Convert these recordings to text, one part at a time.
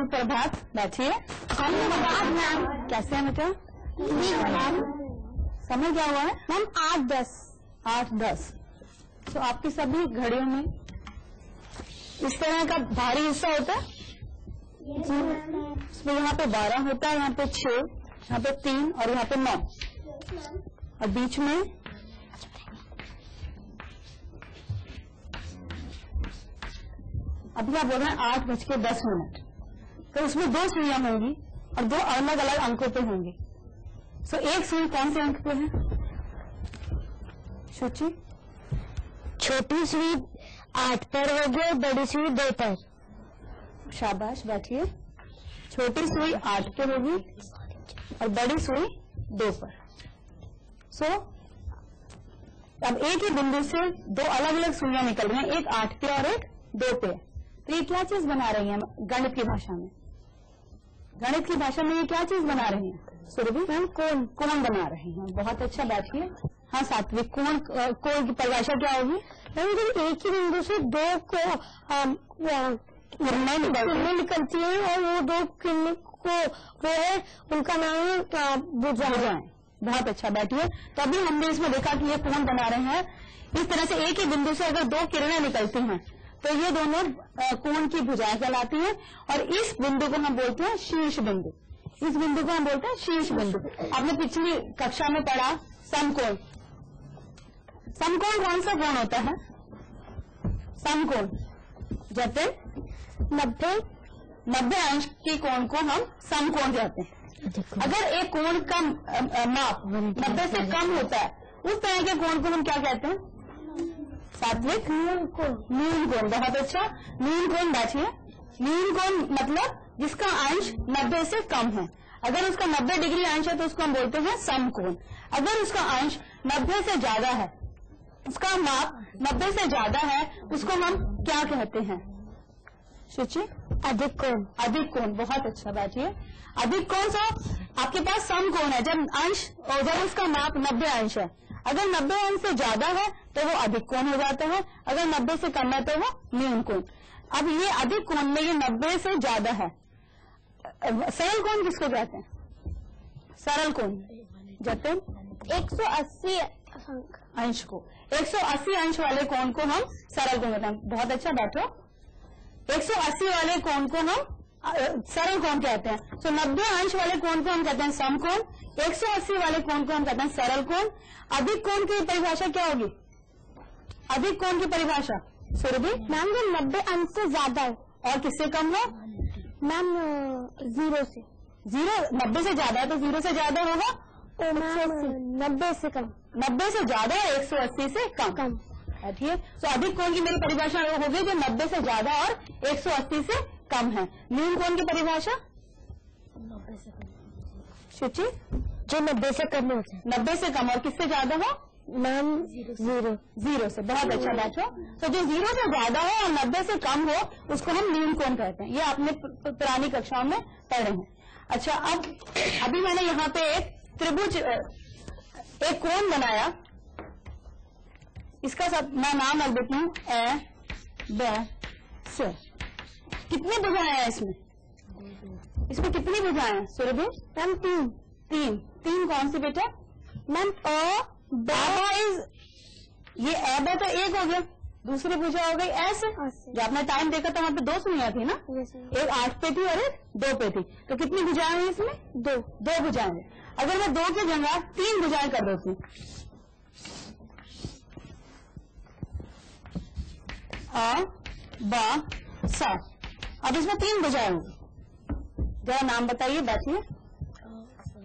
सुप्रभात, बैठिए। मैम कैसे हैं बेटा? मैम समय क्या हुआ है? मैम 8:10। 8:10। तो आपकी सभी घड़ियों में इस तरह का भारी हिस्सा होता है? इसमें यहाँ पे 12 होता है, यहाँ पे 6, यहाँ पे 3 और यहाँ पे 9 और बीच में अभी आप बोल रहे हैं 8:10। तो उसमें 2 सुइयां होंगी और 2 अलग अलग अंकों पे होंगी। सो एक सुई कौन से अंक पे है? सोचिए। छोटी सुई 8 पर होगी और बड़ी सुई 2 पर। शाबाश, बैठिए। छोटी सुई 8 पे होगी और बड़ी सुई 2 पर। सो अब एक ही बिंदु से 2 अलग अलग सुइयां निकल रही हैं, एक 8 पे और एक 2 पे। तो ये क्या चीज बना रही है गणित की भाषा में? गणित की भाषा में ये क्या चीज बना रही हैं? सुरभि मैम कोण बना रही हैं। बहुत अच्छा, बैठिए। हाँ सात्विक, कोण की परिभाषा क्या होगी? मैम एक ही बिंदु से 2 को किरणें निकलती है और वो 2 किरणें को वो है उनका नाम है भुजाएं। बहुत अच्छा, बैठिए। तो अभी हमने इसमें देखा कि ये कोण बना रहे हैं। इस तरह से एक ही बिंदु से अगर 2 किरणें निकलती हैं तो ये दोनों कोण की भुजाएं कहलाती हैं और इस बिंदु को हम बोलते हैं शीर्ष बिंदु। इस बिंदु को हम बोलते हैं शीर्ष बिंदु। आपने पिछली कक्षा में पढ़ा समकोण। समकोण कौन सा कोण होता है? समकोण जैसे 90 अंश की कोण को हम समकोण कहते हैं। अगर एक कोण का माप 90 से कम होता है उस तरह के कोण को हम क्या कहते हैं? सात्विक न्यून कोण। बहुत अच्छा, न्यून कोण। बैठिए। न्यून कोण मतलब जिसका अंश 90 से कम है। अगर उसका 90 डिग्री अंश है तो उसको हम बोलते हैं समकोण। अगर उसका अंश 90 से ज्यादा है, उसका माप 90 से ज्यादा है, उसको हम क्या कहते हैं? सोचिए। अधिक कोण। अधिक कोण। बहुत अच्छा, बैठिए। अधिक कोण से आपके पास समकोण है जब उसका माप 90 अंश है। अगर 90 अंश से ज्यादा है तो वो अधिक कोण हो जाता है, अगर 90 से कम है तो वो न्यून कोण। अब ये अधिक कोण में ये 90 से ज्यादा है। सरल कोण किसको कहते हैं? सरल कोण जतिन 180 अंश को। 180 अंश वाले कोण को हम सरल कोण कहते हैं। बहुत अच्छा, बैठो। 180 वाले कोण को हम सरल कोण कहते हैं। तो 90 अंश वाले कोण को हम कहते हैं समकोण, 180 वाले कोण को हम कहते हैं सरल कोण। अधिक कोण की परिभाषा क्या होगी? अधिक कोण की परिभाषा सुरभि? मैम जो 90 अंश से ज्यादा है और किससे कम हो? मैम 0 से। 90 से ज्यादा है तो 0 से ज्यादा होगा? 90 से कम। 90 से ज्यादा है 180 से कम। ठीक है। तो अधिक कोण की मेरी परिभाषा होगी जो 90 से ज्यादा और 180 से कम है। न्यून कोण की परिभाषा? 90 से कम। सोची। जो 90 से कम होता है। 90 से कम और किससे ज्यादा हो? मैम 0 से। बहुत अच्छा, बैठो। तो जो 0 से ज्यादा हो और 90 से कम हो उसको हम न्यून कोण कहते हैं। ये आपने पुरानी कक्षाओं में पढ़े हैं। अच्छा, अब अभी मैंने यहाँ पे एक त्रिभुज, एक कोण बनाया। इसका सब मैं नाम रख देती हूँ ए ब स। कितनी भुजाएं हैं इसमें? इसमें कितनी भुजाएं हैं सुरभि? मैम 3 कौन सी बेटा? मैम ये अब तो एक हो गया, दूसरी भुजा हो गई ऐसे। जब आपने टाइम देखा तो वहाँ पे 2 सुइयां थी ना? एक 8 पे थी और एक 2 पे थी। तो कितनी भुजाएं हैं इसमें? 2 भुजाएं। अगर मैं 2 की जगह 3 भुजाएं कर देती हूँ, अ ब स, अब इसमें 3 भुजाएं होंगी। जरा नाम बताइए, बैठिए।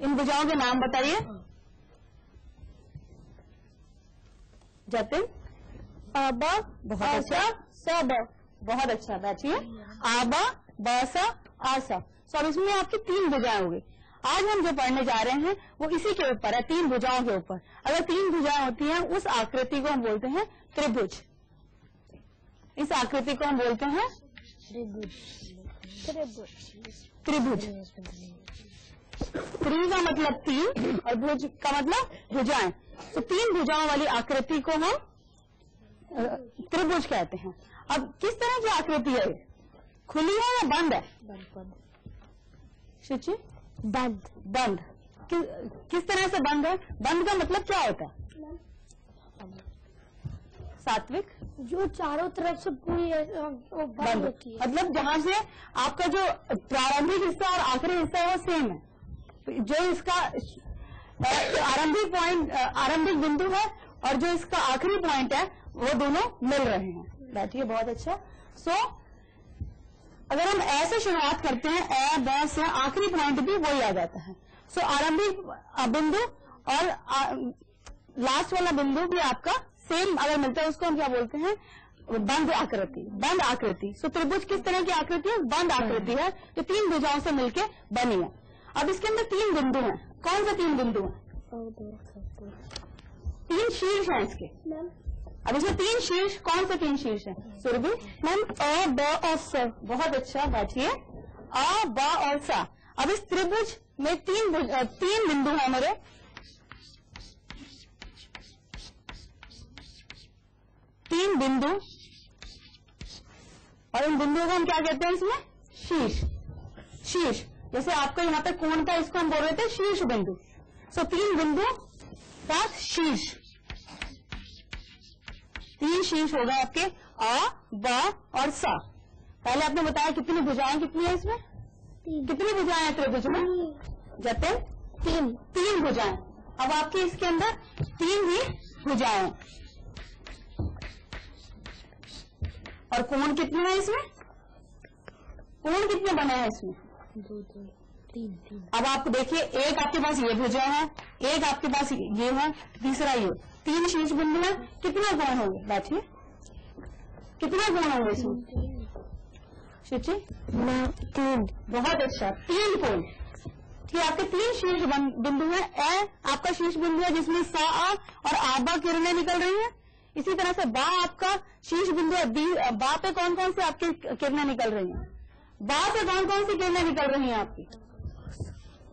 इन भुजाओं के नाम बताइए। जतिन? अब। बहुत अच्छा। सब। बहुत अच्छा, बैठिए। आब ब स आ स। अब इसमें आपकी 3 भुजाएं होगी। आज हम जो पढ़ने जा रहे हैं वो इसी के ऊपर है, 3 भुजाओं के ऊपर। अगर 3 भुजाएं होती हैं उस आकृति को हम बोलते हैं त्रिभुज। इस आकृति को हम बोलते हैं त्रिभुज। त्रि का मतलब 3 और भुज का मतलब भुजाएं। तो 3 भुजाओं वाली आकृति को हम त्रिभुज कहते हैं। अब किस तरह की आकृति है? खुली है या बंद है? शुचि? बंद। बंद किस तरह से बंद है? बंद का मतलब क्या होता है? सात्विक? जो चारों तरफ से पूरी वो बंद होती है। मतलब जहां से आपका जो प्रारंभिक हिस्सा और आखिरी हिस्सा है वो सेम है। जो इसका आरंभिक बिंदु है और जो इसका आखिरी पॉइंट है वो दोनों मिल रहे हैं। बैठिए, बहुत अच्छा। अगर हम ऐसे शुरुआत करते हैं, ए ब से, आखिरी पॉइंट भी वही आ जाता है। आरंभिक बिंदु और लास्ट वाला बिंदु भी आपका सेम अगर मिलता है, उसको हम क्या बोलते हैं? बंद आकृति। बंद आकृति। त्रिभुज किस तरह की आकृति है? बंद आकृति है, जो 3 भुजाओं से मिलकर बनी है। अब इसके अंदर 3 बिंदु हैं। कौन से 3 बिंदु हैं? 3 शीर्ष हैं इसके। अब इसमें 3 शीर्ष, कौन से 3 शीर्ष हैं? सुरभि? मैम, अ, ब और स। बहुत अच्छा, बैठिए। अ, ब और स। अब इस त्रिभुज में 3 बिंदु हैं मेरे। 3 बिंदु, और इन बिंदुओं को हम क्या कहते हैं इसमें? शीर्ष। शीर्ष, जैसे आपका यहाँ पे कोण था, इसको हम बोल रहे थे शीर्ष बिंदु। 3 बिंदु का शीर्ष। 3 शीर्ष हो गए आपके, अ, ब और स। पहले आपने बताया कितनी भुजाएं कितनी है इसमें? कितनी भुजाएं हैं त्रिभुज में? जतिन? 3 भुजाएं। अब आपके इसके अंदर 3 ही भुजाएं, और कोण कितने हैं इसमें? कोण कितने बने हैं इसमें? 2, 3। अब आप देखिए, एक आपके पास ये भुजा है, एक आपके पास ये है, तीसरा ये। 3 शीर्ष बिंदु है, कितने कोण होंगे? बैठिए, कितने कोण होंगे इसमें? शुचि? 3। बहुत अच्छा, 3 कोण। ये आपके 3 शीर्ष बिंदु है। ए आपका शीर्ष बिंदु है, जिसमें सा और आबा किरणें निकल रही हैं। इसी तरह से बा आपका शीर्ष बिंदु है। बा पे कौन कौन से आपकी किरणें निकल रही हैं? बा से कौन कौन सी किरणें निकल रही हैं आपकी?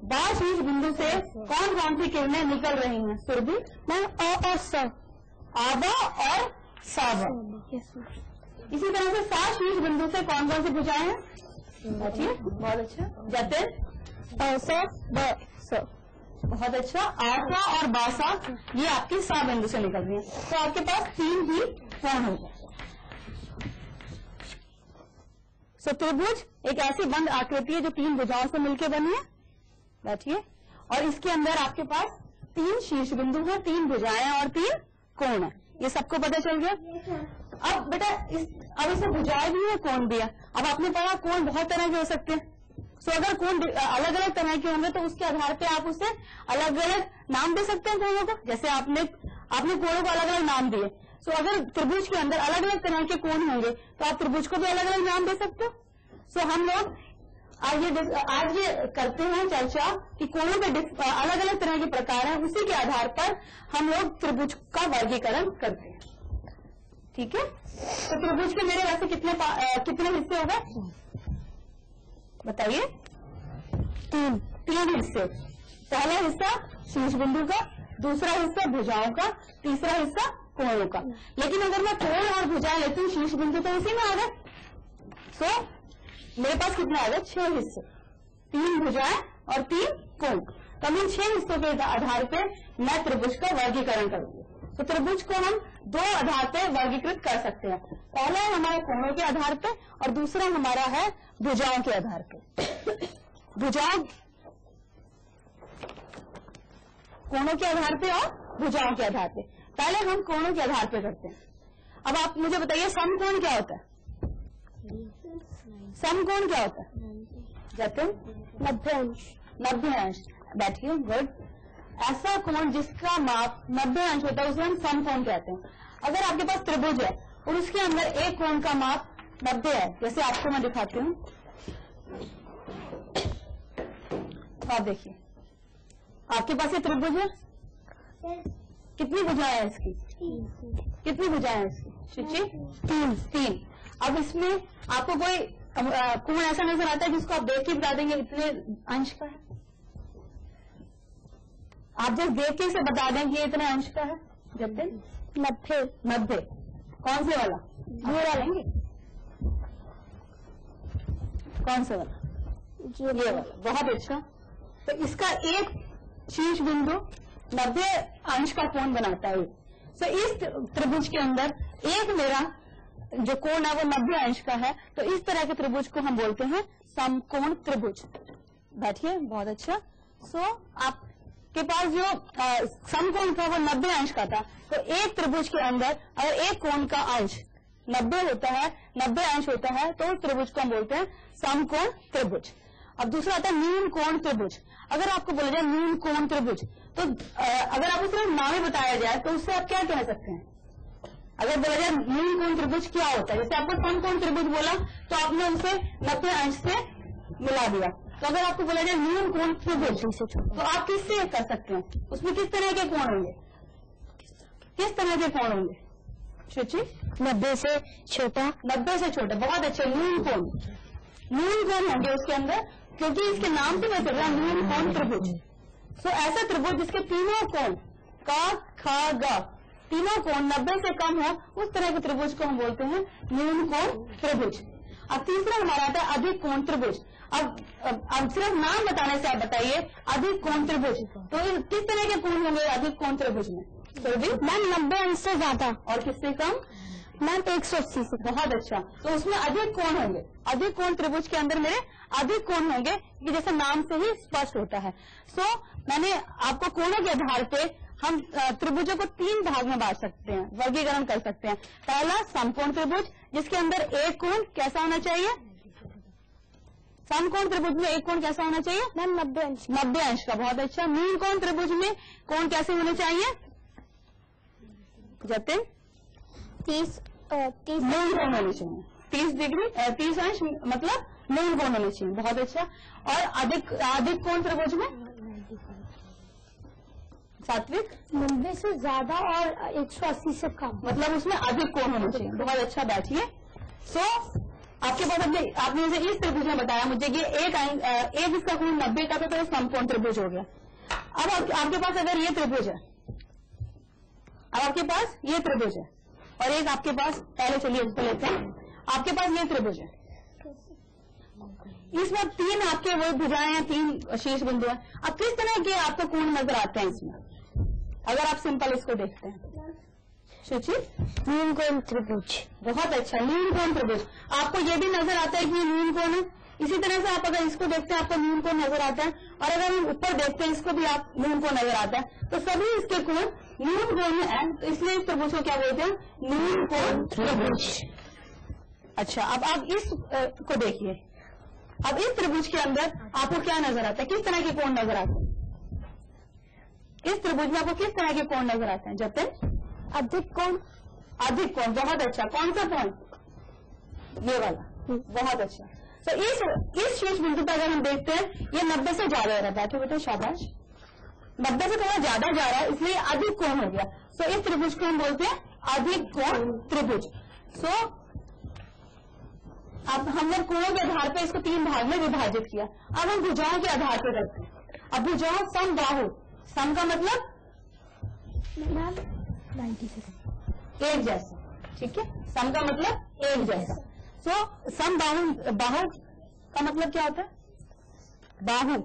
बा शीर्ष बिंदु से कौन कौन सी किरणें निकल रही हैं? सुरभि? मैं अ और स, आबा और साबा। इसी तरह से सा शीर्ष बिंदु से कौन कौन सी भुजाएं हैं? बहुत अच्छा। जतिन? स, ब, स। बहुत अच्छा। आसा और बासा, ये आपकी सा बिंदु से निकल रही है। तो आपके पास 3 ही कोण होंगे। त्रिभुज एक ऐसी बंद आकृति है जो 3 भुजाओं से मिलकर बनी है। बैठिए, और इसके अंदर आपके पास 3 शीर्ष बिंदु हैं, 3 भुजाएं और 3 कोण है। ये सबको पता चल गया। अब बेटा अब इसमें भुजाएं भी है, कोण भी है। अब आपने पढ़ा कोण बहुत तरह के हो सकते हैं। अगर कोण अलग अलग तरह के होंगे तो उसके आधार पे आप उसे अलग अलग नाम दे सकते हैं कोणों को। जैसे आपने कोणों को अलग अलग नाम दिए। अगर त्रिभुज के अंदर अलग अलग तरह के कोण होंगे तो आप त्रिभुज को भी अलग अलग नाम दे सकते हो। हम लोग आज ये करते हैं चर्चा कि कोणों के अलग अलग तरह के प्रकार हैं, उसी के आधार पर हम लोग त्रिभुज का वर्गीकरण करते हैं। ठीक है, तो त्रिभुज के मेरे वैसे कितने हिस्से हो गए बताइए? 3 हिस्से। पहला हिस्सा शीर्ष बिंदु का, दूसरा हिस्सा भुजाओं का, तीसरा हिस्सा कोणों का। लेकिन अगर मैं कोण और भुजाएं लेती हूँ, शीर्ष बिंदु तो उसी में आ गए। मेरे पास कितना आ गया? 6 हिस्से, 3 भुजाएं और 3 कोण। तो इन 6 हिस्सों के आधार पर मैं त्रिभुज का वर्गीकरण करूंगी। तो त्रिभुज को हम 2 आधार पर वर्गीकृत कर सकते हैं। पहला है हमारे कोणों के आधार पर और दूसरा हमारा है भुजाओं के आधार पर। भुजाओं, कोणों के आधार पर और भुजाओं के आधार पर। पहले हम कोणों के आधार पर करते हैं। अब आप मुझे बताइए समकोण क्या होता है? समकोण क्या होता है? जतिन? नब्बे अंश। बैठिए, गुड। ऐसा कोण जिसका माप 90 अंश होता है उसे हम समकोण कहते हैं। अगर आपके पास त्रिभुज है और उसके अंदर एक कोण का माप 90 है, जैसे आपको मैं दिखाती हूँ, तो आप देखिए आपके पास ये त्रिभुज है। कितनी भुजाएं हैं इसकी? कितनी भुजाएं हैं इसकी? शुचि? 3। अब इसमें आपको कोई कोण ऐसा नजर आता है जिसको आप देख के बता देंगे इतने अंश का है? आप जब देख के इसे बता दें कि इतने अंश का है? जब दिन 90। कौन से वाला? ये वाला लेंगे? कौन से वाला? ये वाला, बहुत अच्छा। तो इसका एक शीर्ष बिंदु 90 अंश का कोण बनाता है। तो इस त्रिभुज के अंदर एक मेरा जो कोण है वो 90 अंश का है, तो इस तरह के त्रिभुज को हम बोलते हैं समकोण त्रिभुज। बैठिए, बहुत अच्छा। आपके पास जो समकोण था वो 90 अंश का था, तो एक त्रिभुज के अंदर अगर एक कोण का अंश 90 होता है, 90 अंश होता है, तो उस त्रिभुज को हम बोलते हैं समकोण त्रिभुज। अब दूसरा आता है न्यून कोण त्रिभुज। अगर आपको बोला जाए न्यून कोण त्रिभुज, तो अगर आपको सिर्फ नाम ही बताया जाए तो उससे आप क्या कह सकते हैं? अगर बोला जाए न्यून कोण त्रिभुज क्या होता है, जैसे आपको समकोण त्रिभुज बोला तो आपने उसे 90 अंश से मिला दिया। तो अगर आपको बोला जाए न्यून कोण त्रिभुज, तो आप किससे कर सकते हैं? उसमें किस तरह के कोण होंगे? किस तरह के कोण होंगे? सोचिए। 90 से छोटा। 90 से छोटा, बहुत अच्छे। न्यून कोण, न्यून कोण होंगे उसके अंदर, क्योंकि इसके नाम से मैं चल रहा न्यून कोण त्रिभुज। तो ऐसा त्रिभुज जिसके तीनों कोण का, खा, गा, तीनों कोण 90 से कम हो, उस तरह के त्रिभुज को हम बोलते हैं न्यून कोण त्रिभुज। अब तीसरा हमारा आता है अधिक कोण त्रिभुज। अब सिर्फ नाम बताने से आप बताइए अधिक कोण त्रिभुज, तो किस तरह के कोण होंगे अधिक कोण त्रिभुज में? मैम 90 अंश से ज्यादा। और किससे कम? मैम 180 से। बहुत अच्छा। तो उसमें अधिक कोण होंगे। अधिक कोण त्रिभुज के अंदर मेरे अधिक कोण होंगे, कि जैसे नाम से ही स्पष्ट होता है। मैंने आपको कोणों के आधार पे हम त्रिभुजों को 3 भाग में बांट सकते हैं, वर्गीकरण कर सकते हैं। पहला समकोण त्रिभुज, जिसके अंदर एक कोण कैसा होना चाहिए? समकोण त्रिभुज में एक कोण कैसा होना चाहिए? मैम 90 अंश। 90 अंश का, बहुत अच्छा। न्यून कोण त्रिभुज में कोण कैसे होने चाहिए? जतिन 30 न्यून कोण होने चाहिए। 30 डिग्री 30 अंश मतलब न्यून कोण होने चाहिए, बहुत अच्छा। और अधिक कोण त्रिभुज में सात्विक 90 से ज्यादा और 180 से कम, मतलब उसमें अधिक कोण होने चाहिए, बहुत अच्छा। बैठिए। आपके पास आपने मुझे इस त्रिभुज में बताया मुझे कि एक इसका कोण 90 का था, तो समकोण त्रिभुज हो गया। अब आपके पास अगर ये त्रिभुज है, अब आपके पास ये त्रिभुज है और एक आपके पास, पहले चलिए इसको लेते हैं, आपके पास ये त्रिभुज है, इसमें 3 आपके वो भुजाएं हैं, 3 शीर्ष बिंदु हैं। अब किस तरह के आपको कोण नजर आते हैं इसमें, अगर आप सिंपल इसको देखते हैं? सोचिए। न्यून कोण त्रिभुज, बहुत अच्छा। न्यून कोण त्रिभुज आपको ये भी नजर आता है कि न्यून कोण है। इसी तरह से आप अगर इसको देखते हैं आपको न्यून कोण नजर आता है, और अगर हम ऊपर देखते हैं इसको भी आप न्यून कोण नजर आता है। तो सभी इसके कोण न्यून कोण में है, तो इसलिए इस त्रिभुज को क्या बोलते हैं? न्यून कोण त्रिभुज। अच्छा, अब आप इस को देखिए। अब इस त्रिभुज के अंदर आपको क्या नजर आता है? किस तरह के कोण नजर आते हैं? इस त्रिभुज में आपको किस तरह के कोण नजर आते हैं? जब तक अधिक कोण। अधिक कोण, बहुत अच्छा। कौन सा कोण? ये वाला, बहुत अच्छा। तो इस शीर्ष बिंदु पर अगर हम देखते हैं ये 90 से ज्यादा हो रहा है। बैठो बेटा, शाबाश। 90 से थोड़ा ज्यादा जा रहा है, इसलिए अधिक कोण हो गया। तो इस त्रिभुज को हम बोलते हैं अधिक कोण त्रिभुज। अब हमने कोणों के आधार पर इसको 3 भाग में विभाजित किया। अब हम भुजाओं के आधार पर करते हैं। अब भुजाओं समबाहु, सम का मतलब 90 से एक जैसा, ठीक है। सम का मतलब एक जैसा। सम बाहु, बाहु का मतलब क्या होता है? बाहु,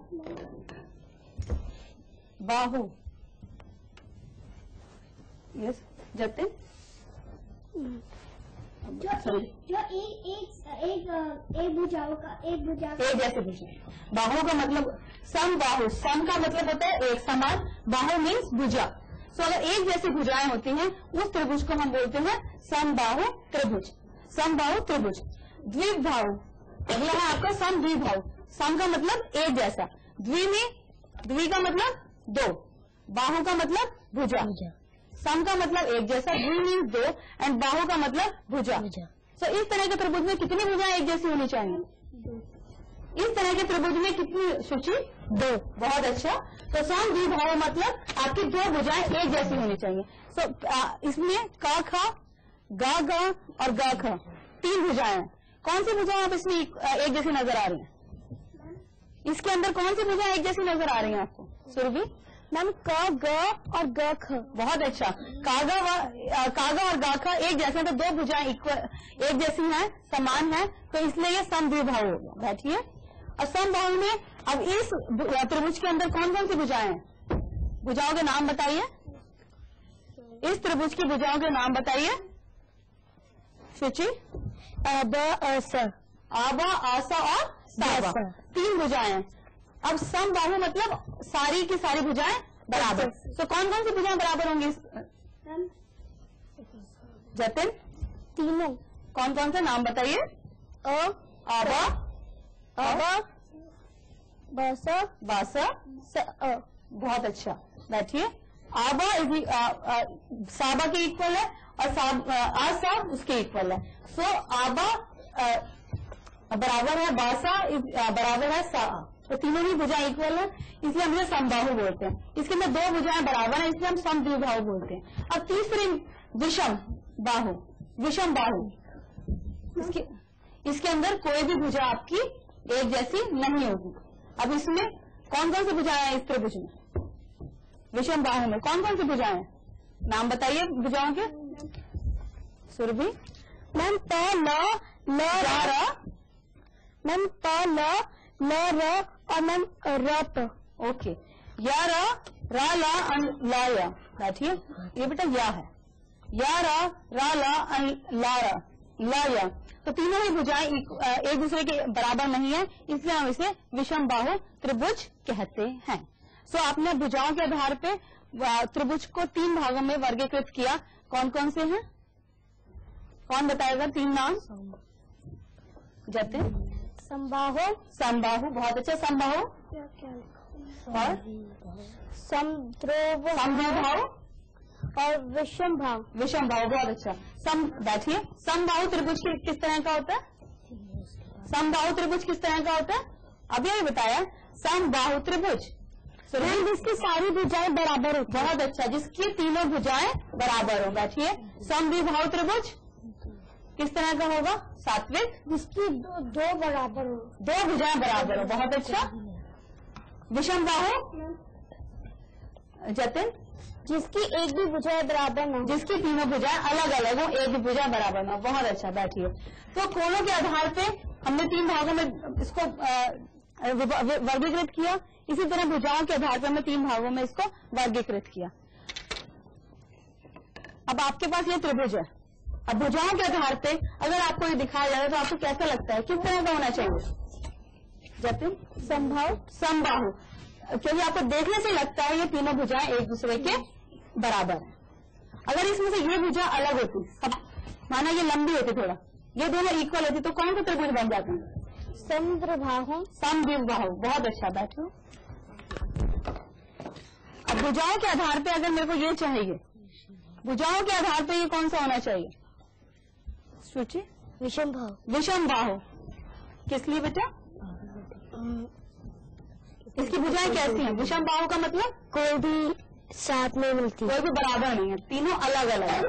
बाहु। यस जतिन, जो एक भुजाओं का एक जैसे भुजा। बाहु का मतलब सम बाहु, सम का मतलब होता है एक समान, बाहु मीन्स भुजा। अगर एक जैसी भुजाएं होती हैं उस त्रिभुज को हम बोलते हैं समबाहु त्रिभुज। समबाहु त्रिभुज। द्विबाहु अगला है आपका सम द्विबाहु। सम का मतलब एक जैसा, द्वि का मतलब 2, बाहु का मतलब भुजा। सम का मतलब एक जैसा, द्वि मीन्स 2 एंड बाहु का मतलब भुजा। इस तरह के त्रिभुज में कितनी भुजाएं एक जैसी होनी चाहिए? इस तरह के त्रिभुज में कितनी? सूची 2, बहुत अच्छा। तो सम द्विबाहु मतलब आपकी 2 भुजाएं एक जैसी होनी चाहिए। इसमें का खा, गा गा और गा खा 3 भुजाएं हैं। कौन सी भुजाएं आप इसमें एक जैसी नजर आ रही हैं? इसके अंदर कौन सी भुजाएं एक जैसी नजर आ रही हैं आपको? सुरभि मैम क, ग और ग ख। बहुत अच्छा। कागा और गा खा एक जैसे, तो 2 भुजाएं एक जैसी हैं, समान है, तो इसलिए ये सम द्विबाहु हो गया। बैठिए। और समबाहु में अब इस त्रिभुज के अंदर कौन कौन सी भुजाएं हैं? भुजाओं के नाम बताइए। इस त्रिभुज की भुजाओं के नाम बताइए। शुचि? आबा आसा, आबा, आसा और साबा, 3 भुजाएं। अब समबाहु मतलब सारी की सारी भुजाएं बराबर। तो कौन कौन सी भुजाएं बराबर होंगी? जतिन? तीनों। कौन कौन से नाम बताइए? आबा, आबा, बासा, बासा, बहुत अच्छा। बैठिए। आबा साबा के इक्वल है और आसा उसके इक्वल है। सो आबा बराबर है बासा बराबर है सा, तो तीनों ही भुजाएं इक्वल है, इसलिए हम इसे समबाहु बोलते हैं। इसके अंदर 2 भुजाएं बराबर है, इसलिए हम समद्विबाहु बोलते हैं। अब तीसरी विषम बाहु, विषम बाहु, इसके अंदर कोई भी भुजा आपकी एक जैसी नहीं होगी। अब इसमें कौन कौन सी भुजाएं हैं? इस त्रिभुज में विषम बाहु में कौन कौन सी भुजाएं हैं? नाम बताइए भुजाओं के। सुरभि? मैम प ल र, मैम प ल र और मैम र प। ओके, या रा ला या। बैठिए। ये बेटा या है, या रा ला या। तो तीनों ही भुजाएं एक दूसरे के बराबर नहीं है, इसलिए हम इसे विषम बाहु त्रिभुज कहते हैं। सो आपने भुजाओं के आधार पे त्रिभुज को 3 भागों में वर्गीकृत किया। कौन कौन से हैं? कौन बताएगा 3 नाम? जतिन? समबाहु, समबाहु, बहुत अच्छा। समबाहु और समद्विबाहु और विषम भाव। विषम भाव, बहुत अच्छा। बैठिए। समबाहु त्रिभुज किस तरह का होता है? समबाहु त्रिभुज किस तरह का होता है? अभी अभी बताया। समबाहु त्रिभुज जिसकी सारी भुजाएं बराबर हो। बहुत अच्छा, जिसकी तीनों भुजाएं बराबर हो। बैठिए। समद्विबाहु त्रिभुज किस तरह का होगा? सात्विक, जिसकी दो बराबर हो, 2 भुजाएं बराबर हो। बहुत अच्छा। विषम बाहु? जतिन? जिसकी एक भी भुजाएं बराबर ना हो, जिसकी तीनों भुजाएं अलग अलग हो, एक भी भुजा बराबर ना हो। बहुत अच्छा। बैठिए। तो कोणों के आधार पे हमने 3 भागों में इसको वर्गीकृत किया। इसी तरह भुजाओं के आधार पर हमने 3 भागों में इसको वर्गीकृत किया। अब आपके पास ये त्रिभुज है। अब भुजाओं के आधार पे अगर आपको ये दिखाया जाए तो आपको कैसा लगता है? किस तरह का होना चाहिए? जतिन? समबाहु, क्योंकि आपको देखने से लगता है ये तीनों भुजाएं एक दूसरे के बराबर है। अगर इसमें से ये भुजा अलग होती, अब माना ये लंबी होती थोड़ा, ये दोनों इक्वल होती, तो कौन सा त्रिभुज बन जाते हैं? समद्विबाहु। समद्विबाहु, बहुत अच्छा। बैठो। अब भुजाओं के आधार पे अगर मेरे को ये चाहिए, भुजाओं के आधार पे ये कौन सा होना चाहिए? सूची? विषम भाव। विषम बाहु। किस लिए बेटा? इसकी भुजाएं कैसी हैं? विषम बाहु का मतलब कोई भी साथ में मिलती, कोई भी बराबर नहीं है, तीनों अलग अलग है।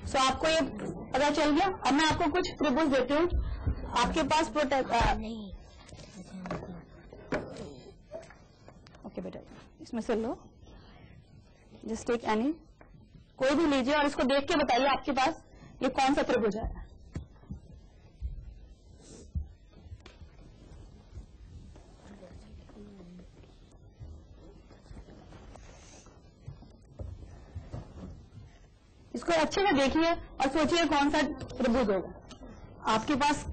सो आपको ये पता चल गया। अब मैं आपको कुछ त्रिभुज देती हूँ। आपके पास ओके बेटा, इसमें से लो, जस्ट टेक एनी, कोई भी लीजिए और इसको देख के बताइए आपके पास ये कौन सा त्रिभुज है। इसको अच्छे से देखिए और सोचिए कौन सा त्रिभुज होगा आपके पास।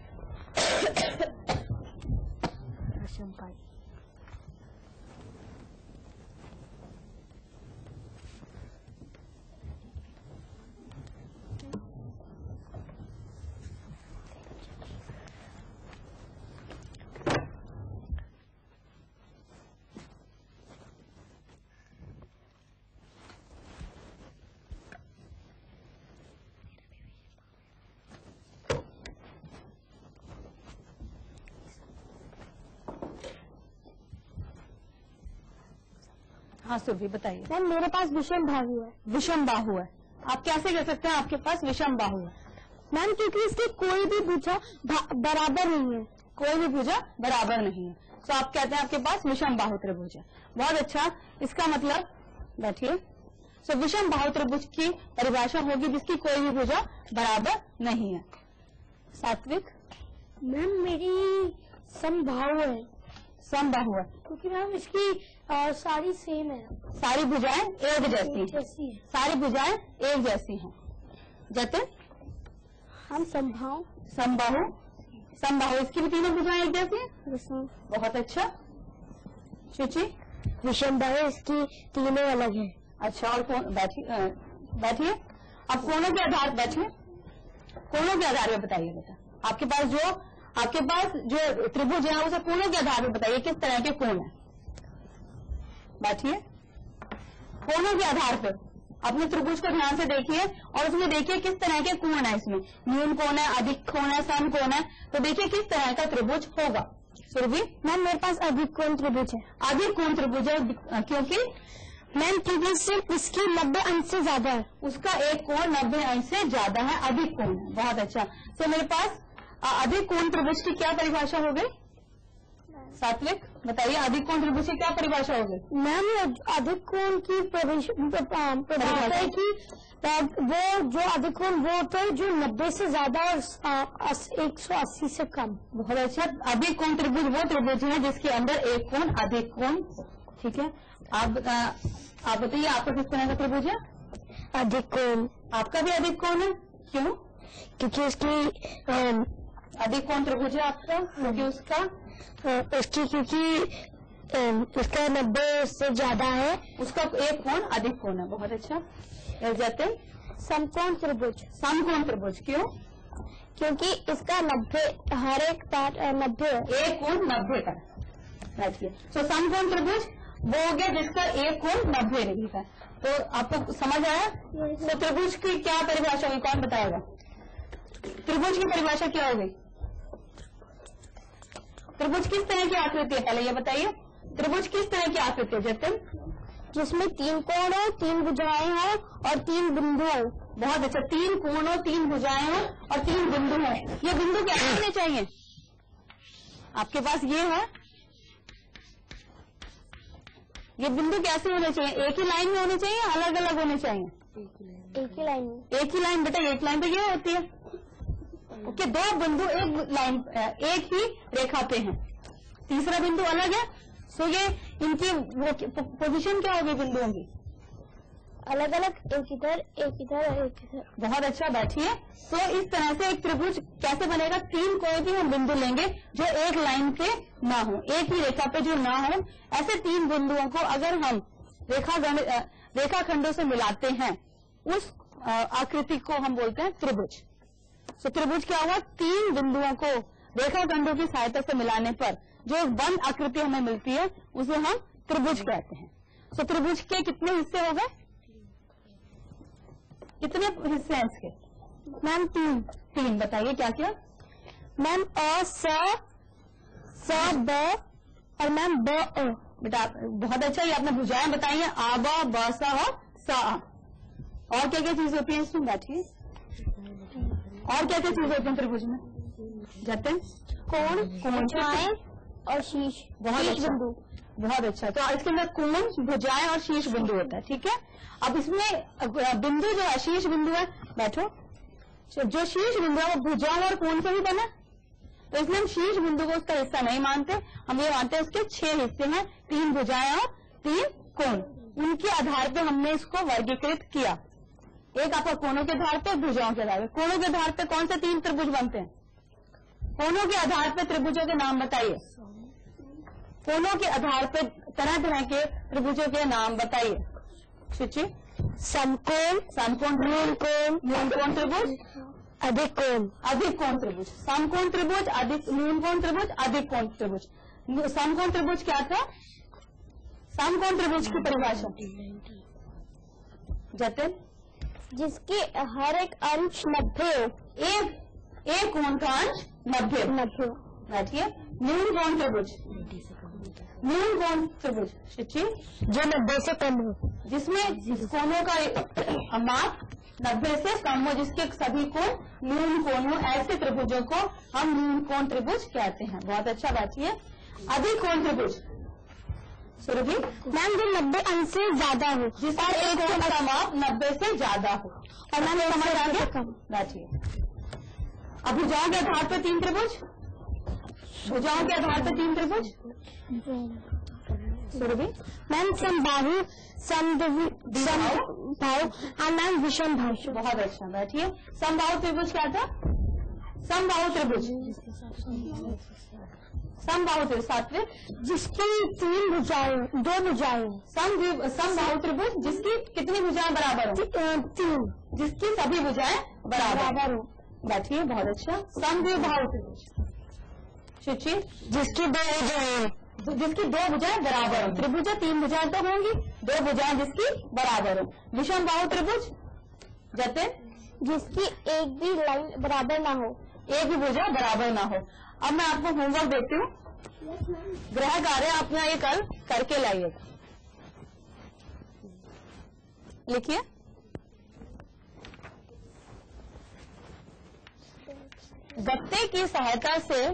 हाँ सुरभि बताइए। मैम मेरे पास विषम बाहु है। विषम बाहु है, आप कैसे कह सकते हैं आपके पास विषम बाहु है? मैम क्योंकि इसकी कोई भी भुजा बराबर नहीं है। कोई भी भुजा बराबर नहीं है, तो आप कहते हैं आपके पास विषम बाहु त्रिभुज है। बहुत अच्छा, इसका मतलब बैठिए। सो विषम बाहु त्रिभुज की परिभाषा होगी जिसकी कोई भी भुजा बराबर नहीं है। सात्विक? मैम मेरी समबाहु है। समबाहु है क्योंकि मैम इसकी सारी सेम है, सारी भुजाएं एक जैसी जैसी है। सारी भुजाएं एक जैसी हैं। जतिन हम समबाहु समबाहु समबाहु इसकी भी तीनों भुजाएं एक जैसी हैं। बहुत अच्छा। शुचि विषमबाहु इसकी तीनों अलग है। अच्छा और कौन बैठिए अब कोणों के आधार बैठिए कोणों के आधार पर बताइए बेटा आपके पास जो त्रिभुज है उसे कोणों के आधार पर बताइए किस तरह के कोण है। बैठिए कोणों के आधार पर अपने त्रिभुज को ध्यान से देखिए और उसमें देखिए किस तरह के कोण है। इसमें न्यून कोण है, अधिक कोण है, सम कोण है, तो देखिए किस तरह का त्रिभुज होगा। सुरभि मैम मेरे पास अधिक कोण त्रिभुज है। अधिक कोण त्रिभुज है क्योंकि मैम त्रिभुज से इसकी 90 अंश से ज्यादा है। उसका एक कोण 90 अंश से ज्यादा है, अधिक कोण है। बहुत अच्छा। तो मेरे पास अधिक कोण त्रिभुज की क्या परिभाषा हो गई? सात्विक बताइए अधिक कोण त्रिभुज की क्या परिभाषा हो गई? मैम अधिक कोण की परिभाषा है कि वो जो अधिक कोण वो होता है जो 90 से ज्यादा और 180 से कम। बहुत अच्छा। अधिक कोण त्रिभुज वो त्रिभुज है जिसके अंदर एक कोण अधिक कोण। ठीक है। आप बताइए आपका किस तरह का त्रिभुज है? अधिक कोण। आपका भी अधिक कोण है। क्यों? क्योंकि उसकी अधिक कोण त्रिभुज है आपका क्योंकि उसका उसका 90 से ज्यादा है, उसका एक कोण अधिक कोण है। बहुत अच्छा। जाते समकोण त्रिभुज। समकोण त्रिभुज क्यों? क्योंकि इसका 90 हर एक पार्ट 90 एक कोण 90 का। बैठिए। तो समकोण त्रिभुज वो हो गया जिसका एक कोण 90 डिग्री का। तो आपको समझ आया? तो त्रिभुज की क्या परिभाषा होगी? कौन बताएगा? त्रिभुज की परिभाषा क्या होगी? त्रिभुज किस तरह की आकृति है पहले ये बताइए। त्रिभुज किस तरह की आकृति है जतिन? जिसमें 3 कोण हो, 3 भुजाएं हो और 3 बिंदु हो। बहुत अच्छा। 3 कोण हो, 3 भुजाएं हो और 3 बिंदु हो। ये बिंदु कैसे होने चाहिए? आपके पास ये है, ये बिंदु कैसे होने चाहिए? एक ही लाइन में होने चाहिए, अलग अलग होने चाहिए? एक ही लाइन में। एक ही लाइन बेटा, एक लाइन तो ये होती है। ओके, 2 बिंदु एक ही रेखा पे हैं, तीसरा बिंदु अलग है। सो ये इनकी पोजीशन क्या होगी बिंदुओं की? अलग अलग, एक इधर एक इधर एक इधर। बहुत अच्छा। बैठिए। तो इस तरह से एक त्रिभुज कैसे बनेगा? 3 कोई भी हम बिंदु लेंगे जो एक लाइन पे ना हो, एक ही रेखा पे जो ना हो, ऐसे 3 बिंदुओं को अगर हम रेखाखंडों से मिलाते हैं उस आकृति को हम बोलते हैं त्रिभुज। तो त्रिभुज क्या हुआ? 3 बिंदुओं को रेखाखंडों की सहायता से मिलाने पर जो एक बंद आकृति हमें मिलती है उसे हम त्रिभुज कहते हैं। तो त्रिभुज के कितने हिस्से हो गए? कितने हिस्से हैं इसके? मैम 3 बताइए क्या क्या? मैम अ स ब और मैम ब अ। बेटा बहुत अच्छा। ये आपने भुजाएं बताई हैं, आ ब ब स और स आ। और क्या क्या चीज होती है इसमें? बैठिए। और क्या क्या चीज होती है त्रिभुज में? जतिन कोण, भुजाएं और शीश। बहुत अच्छा। बिंदु। बहुत अच्छा। तो इसके अंदर कोण, भुजाएं और शीर्ष बिंदु होता है। ठीक है। अब इसमें बिंदु जो है शीर्ष बिंदु है, बैठो, जो शीर्ष बिंदु है वो भुजाओं और कोण से भी बना। तो इसमें हम शीर्ष बिंदु को उसका हिस्सा नहीं मानते, हम ये मानते हैं उसके 6 हिस्से हैं, 3 भुजाएं और 3 कोण। उनके आधार पर हमने इसको वर्गीकृत किया। एक आपका कोणों के आधार पर, भुजाओं के आधार पर। कोणों के आधार पर कौन से 3 त्रिभुज बनते हैं? कोणों के आधार पर त्रिभुजों के नाम बताइए। कोणों के आधार पर तरह तरह के त्रिभुजों के नाम बताइए। सूची। समकोण, समकोण, न्यून कोण, न्यून कोण त्रिभुज, अधिक कोण, अधिक कोण त्रिभुज। समकोण त्रिभुज, अधिक न्यून कोण त्रिभुज, अधिक कोण त्रिभुज। समकोण त्रिभुज क्या था? समकोण त्रिभुज की परिभाषा जतिन? जिसके हर एक अंश 90 हो। एक कोण का अंश 90। बैठिए। न्यून कोण त्रिभुज, न्यून कोण त्रिभुज शिची जो 90 से कम हो, जिसमें कोणों का माप 90 से कम हो, जिसके सभी कोण न्यून कोण हो, ऐसे त्रिभुजों को हम न्यून कोण त्रिभुज कहते हैं। बहुत अच्छा। बैठिए। अधिक कोण त्रिभुज सुरभि? मैम जो 90 अंश से ज्यादा हो, जिसका एक कोण का माप 90 से ज्यादा हो। और मैंने समझ आ गया? बैठिए। अब भुजाओं के आधार पर 3 त्रिभुज, भुजाओं के आधार पर 3 त्रिभुज। सुरभि मैम समबाहु, समद्विबाहु और मैम विषमबाहु। बहुत अच्छा, बैठिए। समबाहु त्रिभुज क्या था? समबाहु त्रिभुज, समबाहु त्रिभुज सात्विक जिसकी 3 भुजाएं, 2 भुजाएं। समबाहु त्रिभुज जिसकी कितनी भुजाएं बराबर हो? 3, जिसकी सभी भुजाएं बराबर हो। बैठिए, बहुत अच्छा। समद्विबाहु त्रिभुज शुचि जिसकी 2 भुजाएं, जिसकी 2 भुजाएं बराबर हो। त्रिभुज 3 भुजाएं तो होंगी, 2 भुजाएं जिसकी बराबर हो। विषमबाहु त्रिभुज जतिन जिसकी एक भी लाइन बराबर ना हो, एक भी भुजा बराबर ना हो। अब मैं आपको होमवर्क देती हूँ, गृह कार्य अपना ये कल करके लाइएगा। लिखिए, गत्ते की सहायता से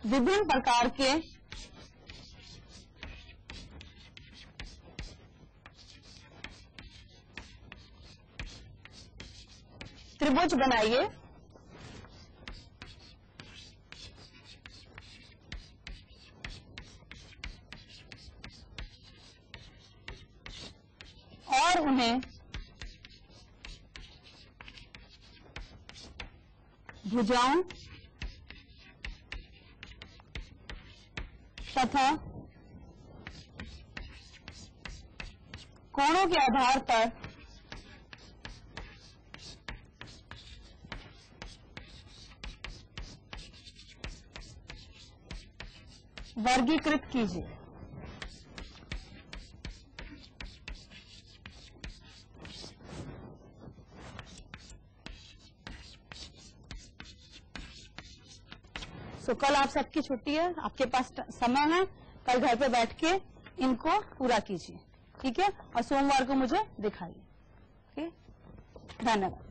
विभिन्न प्रकार के त्रिभुज बनाइए। और उन्हें भुजाओं तथा कोणों के आधार पर वर्गीकृत कीजिए। तो कल आप सबकी छुट्टी है, आपके पास समय है, कल घर पे बैठ के इनको पूरा कीजिए, ठीक है? और सोमवार को मुझे दिखाइए, ठीक? धन्यवाद।